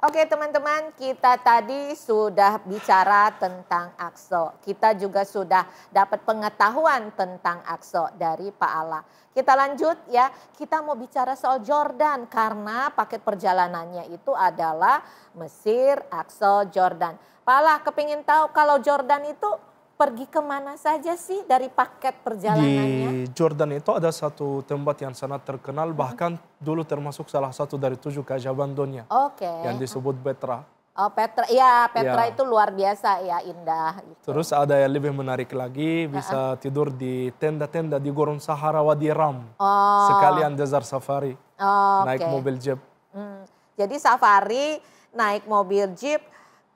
Oke teman-teman, kita tadi sudah bicara tentang Aqsa. Kita juga sudah dapat pengetahuan tentang Aqsa dari Pak Ala. Kita lanjut ya, kita mau bicara soal Jordan karena paket perjalanannya itu adalah Mesir, Aqsa, Jordan. Pak Ala kepingin tahu kalau Jordan itu pergi kemana saja sih dari paket perjalanannya? Di Jordan itu ada satu tempat yang sangat terkenal, bahkan dulu termasuk salah satu dari 7 keajaiban dunia. Oke. Yang disebut Petra. Oh Petra, ya Petra Ya. itu luar biasa ya, indah. Gitu. Terus ada yang lebih menarik lagi, bisa tidur di tenda-tenda di Gurun Sahara Wadi Ram. Oh. Sekalian desert safari, naik Oke. mobil jeep. Jadi safari, naik mobil jeep,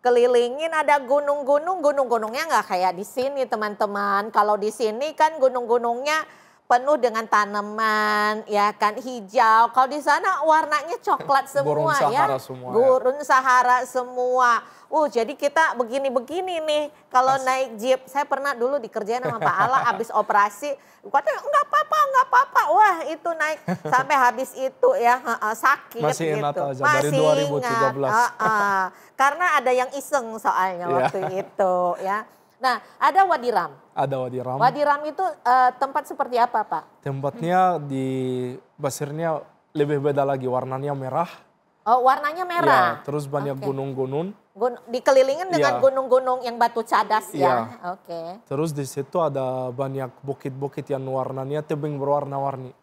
kelilingin ada gunung-gunung, gunung-gunungnya nggak kayak di sini teman-teman. Kalau di sini kan gunung-gunungnya penuh dengan tanaman, ya kan hijau. Kalau di sana warnanya coklat semua Gurun ya. Sahara semua, ya. Gurun Sahara semua. Jadi kita begini-begini nih kalau naik jeep. Saya pernah dulu dikerjain sama Pak Ala habis operasi. Katanya enggak apa-apa, enggak apa-apa. Wah itu naik sampai habis itu ya sakit Masih gitu. ingat aja dari 2013. Karena ada yang iseng soalnya waktu itu ya. Nah ada Wadi Ram. Ada Wadi Ram. Wadi Ram itu tempat seperti apa Pak? Tempatnya di pasirnya lebih beda lagi, warnanya merah. Oh warnanya merah. Ya, terus banyak gunung-gunung. Dikelilingin dengan Ya. gunung-gunung yang batu cadas ya. Ya. Oke. Terus di situ ada banyak bukit-bukit yang warnanya tebing berwarna-warni.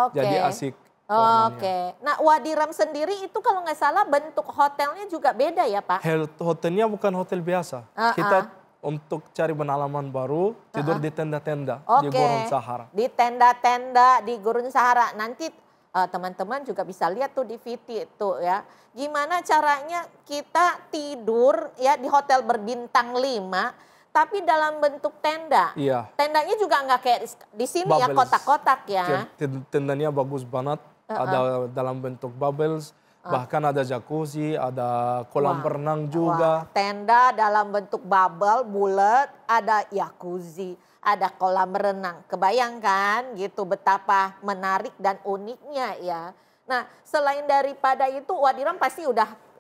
Oke. Jadi asik warnanya. Oke. Nah Wadi Ram sendiri itu kalau nggak salah bentuk hotelnya juga beda ya Pak? Hotelnya bukan hotel biasa. Kita untuk cari pengalaman baru tidur di tenda-tenda di Gurun Sahara. Di tenda-tenda di Gurun Sahara. Nanti teman-teman juga bisa lihat tuh di VT itu ya. Gimana caranya kita tidur ya di hotel berbintang 5 tapi dalam bentuk tenda. Iya. Tendanya juga nggak kayak di sini ya Bubbles. kotak-kotak ya. Tendanya bagus banget. Ada dalam bentuk bubbles. Bahkan ada jacuzzi, ada kolam renang juga. Wah, tenda dalam bentuk bubble bulat, ada jacuzzi, ada kolam renang. Kebayangkan gitu betapa menarik dan uniknya ya. Nah, selain daripada itu Wadi Ram pasti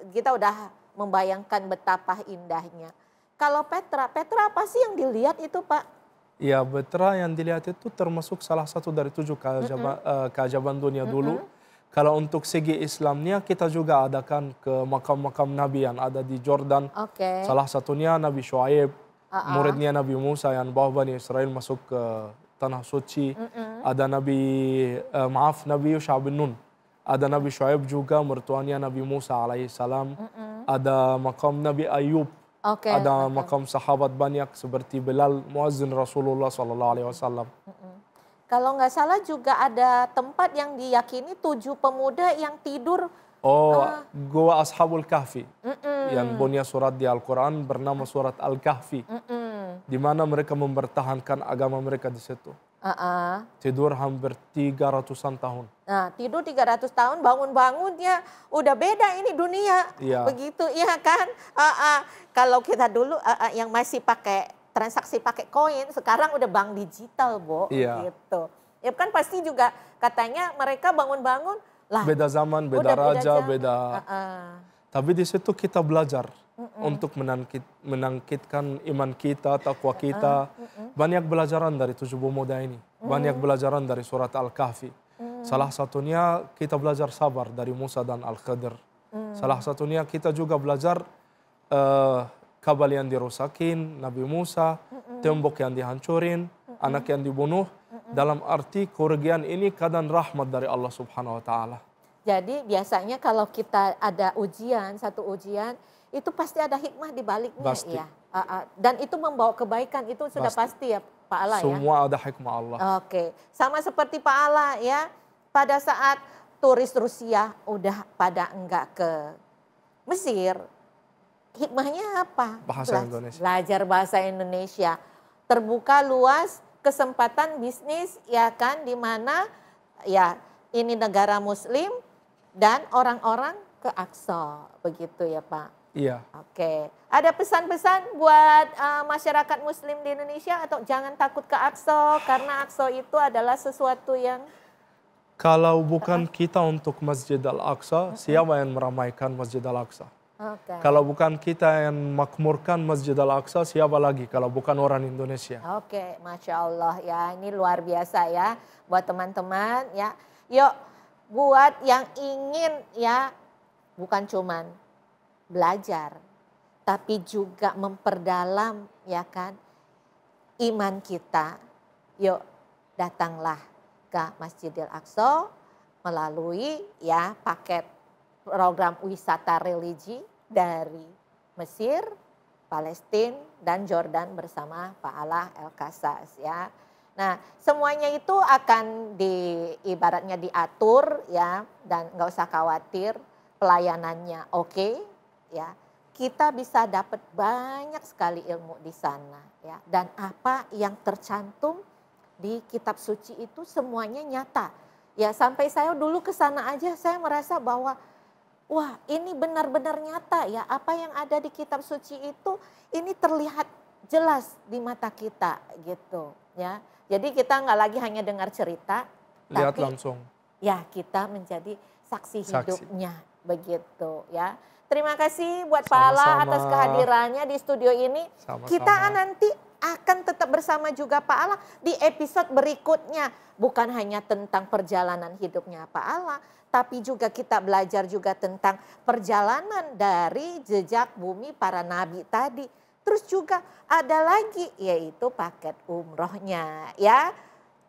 kita udah membayangkan betapa indahnya. Kalau Petra apa sih yang dilihat itu Pak? Ya, Petra yang dilihat itu termasuk salah satu dari 7 keajaiban dunia dulu. Kalau untuk segi Islamnya kita juga adakan ke makam-makam Nabi yang ada di Jordan. Salah satunya Nabi Shu'aib, muridnya Nabi Musa yang bawa Bani Israel masuk ke Tanah Suci. Ada Nabi Yusha bin Nun. Ada Nabi Shu'aib juga, mertuanya Nabi Musa alaihissalam. Ada makam Nabi Ayub. Ada makam sahabat banyak seperti Bilal, muazzin Rasulullah SAW. Kalau nggak salah juga ada tempat yang diyakini 7 pemuda yang tidur. Goa Ashabul Kahfi. Yang punya surat di Al-Quran bernama surat Al-Kahfi. Di mana mereka mempertahankan agama mereka di situ. Tidur hampir 300-an tahun. Nah tidur 300 tahun, bangun-bangunnya udah beda ini dunia. Iya. Begitu iya kan. Kalau kita dulu yang masih pakai transaksi pakai koin, sekarang udah bank digital, Bo. Iya. Gitu. Ya kan pasti juga katanya mereka bangun-bangun lah. Beda zaman, beda raja, beda. Tapi di situ kita belajar untuk menangkitkan iman kita, takwa kita. Banyak belajaran dari 7 pemuda ini. Banyak belajaran dari surat Al-Kahfi. Salah satunya kita belajar sabar dari Musa dan Al-Khadir. Salah satunya kita juga belajar Kabal yang dirusakin, Nabi Musa, tembok yang dihancurin, anak yang dibunuh. Dalam arti kerugian ini kadang rahmat dari Allah Subhanahu wa Ta'ala. Jadi biasanya kalau kita ada satu ujian, itu pasti ada hikmah di baliknya Pasti. ya. Dan itu membawa kebaikan, itu sudah pasti ya Pak Ala ya. Semua ada hikmah Allah. Oke, sama seperti Pak Ala ya. Pada saat turis Rusia udah pada enggak ke Mesir, hikmahnya apa? Bahasa Indonesia. Belajar bahasa Indonesia. Terbuka luas kesempatan bisnis ya kan, di mana ya ini negara muslim dan orang-orang ke Aqsa, begitu ya Pak. Iya. Oke, ada pesan-pesan buat masyarakat muslim di Indonesia atau jangan takut ke Aqsa karena Aqsa itu adalah sesuatu yang Kalau bukan kita untuk Masjid Al-Aqsa, siapa yang meramaikan Masjid Al-Aqsa? Oke. Kalau bukan kita yang makmurkan Masjid Al-Aqsa, siapa lagi kalau bukan orang Indonesia? Oke, Masya Allah ya, ini luar biasa ya buat teman-teman ya. Yuk, buat yang ingin ya, bukan cuman belajar, tapi juga memperdalam ya kan iman kita. Yuk, datanglah ke Masjidil Aqsa melalui ya paket program wisata religi dari Mesir, Palestina, dan Jordan bersama Pak Alah El-Qasas ya. Nah, semuanya itu akan ibaratnya diatur ya, dan nggak usah khawatir pelayanannya oke ya. Kita bisa dapat banyak sekali ilmu di sana ya, dan apa yang tercantum di kitab suci itu semuanya nyata. Ya, sampai saya dulu ke sana aja saya merasa bahwa wah, ini benar-benar nyata ya, apa yang ada di kitab suci itu ini terlihat jelas di mata kita gitu ya. Jadi kita nggak lagi hanya dengar cerita, Lihat tapi langsung. ya kita menjadi saksi Saksi. hidupnya begitu ya. Terima kasih buat Pak Alah Sama-sama. atas kehadirannya di studio ini. Sama-sama. Kita nanti akan tetap bersama juga Pak Alah di episode berikutnya. Bukan hanya tentang perjalanan hidupnya Pak Alah, tapi juga kita belajar juga tentang perjalanan dari jejak bumi para nabi tadi. Terus juga ada lagi yaitu paket umrohnya ya.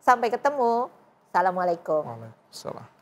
Sampai ketemu. Assalamualaikum. Waalaikumsalam.